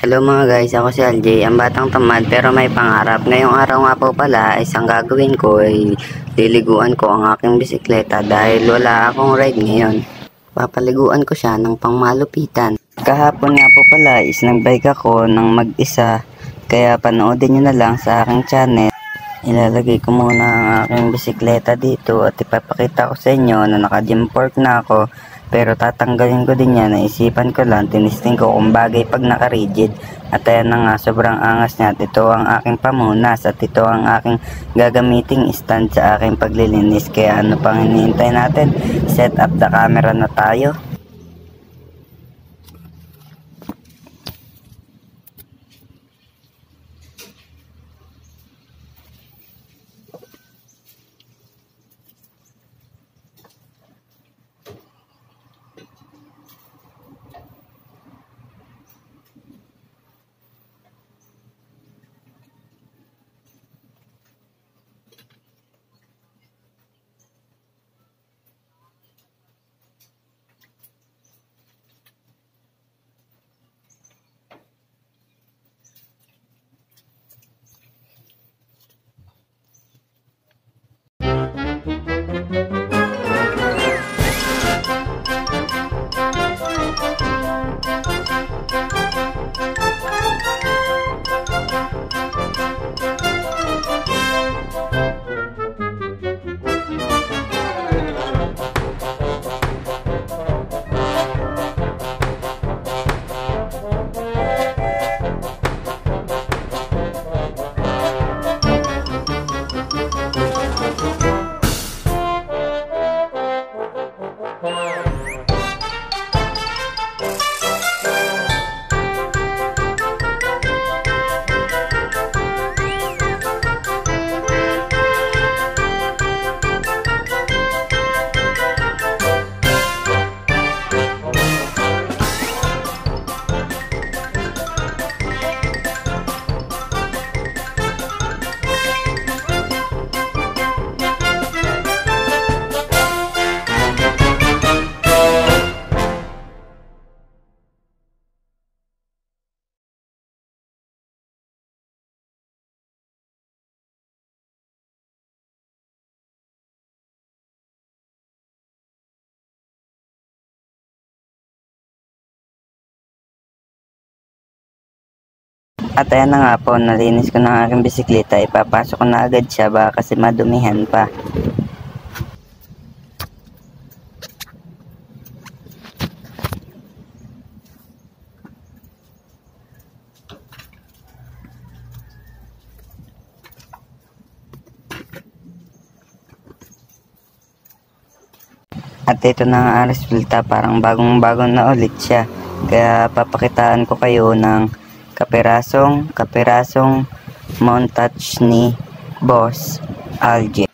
Hello mga guys, ako si LJ, ang batang tamad pero may pangarap. Ngayong araw nga po pala, isang gagawin ko ay liliguan ko ang aking bisikleta dahil wala akong ride ngayon. Papaliguan ko siya ng pangmalupitan. Kahapon nga po pala is nagbike ako ng mag-isa, kaya panoodin nyo na lang sa aking channel. Ilalagay ko muna ang aking bisikleta dito at ipapakita ko sa inyo na naka-gym fork na ako. Pero tatanggalin ko din yan, naisipan ko lang, tinisting ko kung bagay pag naka-rigid. At ayan na nga, sobrang angas niya. At ito ang aking pamunas at ito ang aking gagamiting stand sa aking paglilinis. Kaya ano pang hinihintay natin? Set up the camera na tayo. At ayan na nga po, nalinis ko ng aking bisikleta. Ipapasok ko na agad siya, baka kasi madumihan pa. At ito na nga ang resulta, parang bagong-bago na ulit siya. Kaya papakitaan ko kayo ng kaperasong montage ni Boss LJ.